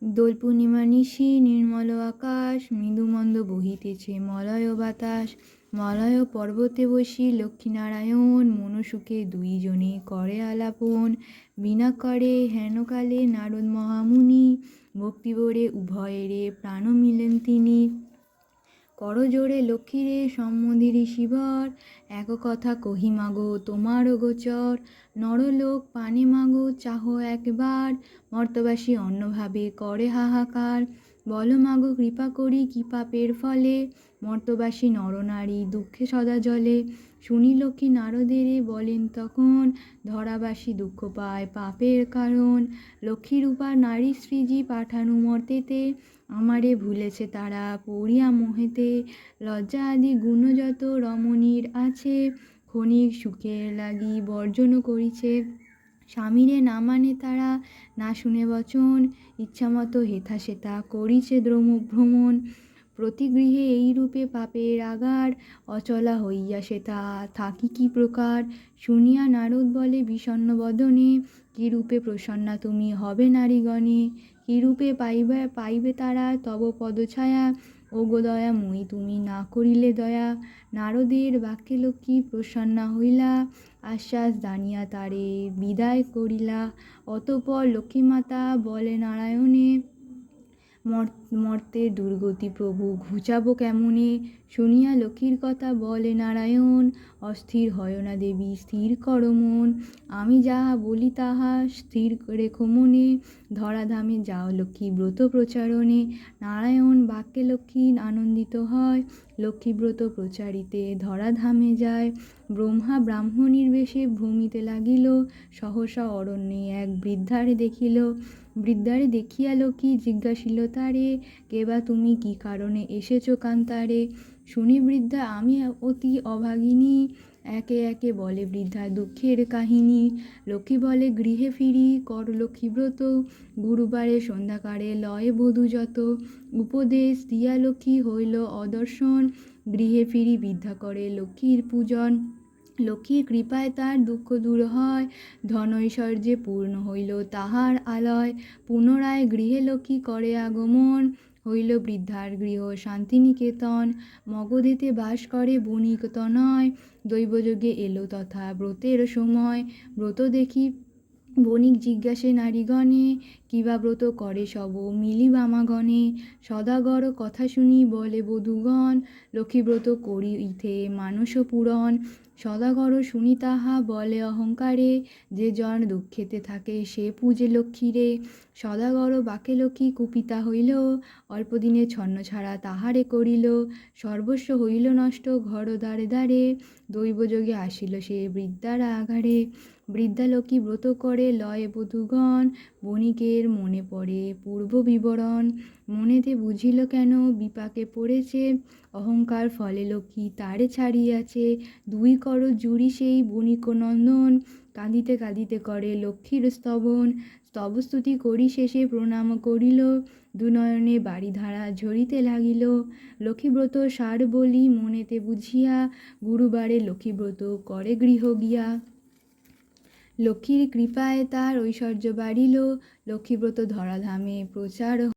দোল পূর্ণিমা নিশি নির্মল আকাশ, মৃদুমন্দ বহিতেছে মলয় বাতাস। মলয় পর্বতে বসি লক্ষ্মীনারায়ণ, মনসুখে দুইজনে করে আলাপন। বিনা করে হেনকালে নারদ মহামুনি, ভক্তিভরে উভয়েরে প্রাণ মিলেন তিনি। করজোড়ে লক্ষ্মীরে সম্মধি ঋষিবর, এক কথা কহি মাগো তোমার গোচর। নরলোক পানে মাগো চাহ একবার, মর্তবাসী অন্নভাবে করে হাহাকার। বল মাগো কৃপা করি কি পাপের ফলে, মর্তবাসী নরনারী দুঃখে সদা জলে। শুনি লক্ষ্মী নারদেরে বলেন তখন, ধরাবাসী দুঃখ পায় পাপের কারণ। লক্ষ্মীরূপা নারী শ্রীজি পাঠানু মর্তেতে, আমারে ভুলেছে তারা পড়িয়া মোহেতে। লজ্জা আদি গুণ যত রমণীর আছে, ক্ষণিক সুখের লাগি বর্জন করিছে। স্বামীরে না মানে তারা, না শুনে বচন, ইচ্ছামতো হেথা সেথা করিছে ভ্রমণ। প্রতি গৃহে এই রূপে পাপের আগার, অচলা হইয়া সেথা থাকি কি প্রকার। শুনিয়া নারদ বলে বিষণ্ণ বদনে, কি রূপে প্রসন্না তুমি হবে নারীগণে। কি রূপে পাইবে তারা তব পদছায়া, ওগো দয়াময়ী তুমি না করিলে দয়া। নারদের বাক্যে লক্ষ্মী প্রসন্না হইলা, আশ্বাস দানিয়া তারে বিদায় করিলা। অতঃপর লক্ষ্মীমাতা বলে নারায়ণে, মর্তের দুর্গতি প্রভু ঘুচাবো কেমনে। শুনিয়া লক্ষ্মীর কথা বলে নারায়ণ, অস্থির হয় না দেবী স্থির কর মন। আমি যাহা বলি তাহা স্থির রেখো মনে, ধরাধামে যাও লক্ষ্মী ব্রত প্রচারণে। নারায়ণ বাক্যে লক্ষ্মী আনন্দিত হয়, লক্ষ্মী ব্রত প্রচারিতে ধরাধামে যায়। ব্রহ্মা ব্রাহ্মণীর বেশে ভ্রমিতে লাগিল, সহসা অরণ্যে এক বৃদ্ধারে দেখিল। বৃদ্ধারে দেখিয়া লক্ষ্মী জিজ্ঞাসিল তারে, কে বা তুমি কি কারণে এসেছ কান্তারে। শুনি বৃদ্ধা আমি অতি অভাগিনী, একে একে বলে বৃদ্ধা দুঃখের কাহিনী। লক্ষ্মী বলে গৃহে ফিরি কর লক্ষ্মীব্রত, গুরুবারে সন্ধ্যাকারে লয়ে বধূ যত। উপদেশ দিয়া লক্ষ্মী হইল অদর্শন, গৃহে ফিরি বৃদ্ধা করে লক্ষ্মীর পূজন। লক্ষ্মীর কৃপায় তার দুঃখ দূর হয়, ধন ঐশ্বর্যে পূর্ণ হইল তাহার আলয়। পুনরায় গৃহে লক্ষ্মী করে আগমন, হইল বৃদ্ধার গৃহ শান্তিনিকেতন। মগধেতে বাস করে বণিক তনয়, দৈবযোগে এলো তথা ব্রতের সময়। ব্রত দেখি বণিক জিজ্ঞাসে নারীগণে, কিবা ব্রত করে সব মিলি বামাগণে। সদাগর কথা শুনি বলে বধূগণ, লক্ষ্মীব্রত করিতে মানস পূরণ। সদাগর শুনি তাহা বলে অহংকারে, যে জন দুঃখেতে থাকে সে পূজে লক্ষ্মীরে। সদাগর বাকে লক্ষ্মী কুপিতা হইল, অল্পদিনে ছন্নছাড়া তাহারে করিল। সর্বস্ব হইল নষ্ট ঘর দ্বারে দ্বারে, দৈবযোগে আসিল সে বৃদ্ধার আঘারে। বৃদ্ধা লক্ষ্মী ব্রত করে লয়ে বধূগণ, বণিকের মনে পড়ে পূর্ব বিবরণ। মনেতে বুঝিল কেন বিপাকে পড়েছে, অহংকার ফলে লক্ষ্মী তারে ছাড়িয়াছে। দুই কর জুড়ি সেই বণিক নন্দন, কাঁদিতে কাঁদিতে করে লক্ষ্মীর স্তবন। স্তবস্তুতি করি শেষে প্রণাম করিল, দুনয়নে বারিধারা ঝরিতে লাগিল। লক্ষ্মীব্রত সার বলি মনেতে বুঝিয়া, গুরুবারে লক্ষ্মীব্রত করে গৃহ গিয়া। লক্ষ্মীর কৃপায় তার ঐশ্বর্য বাড়িল, লক্ষ্মীব্রত ধরাধামে প্রচার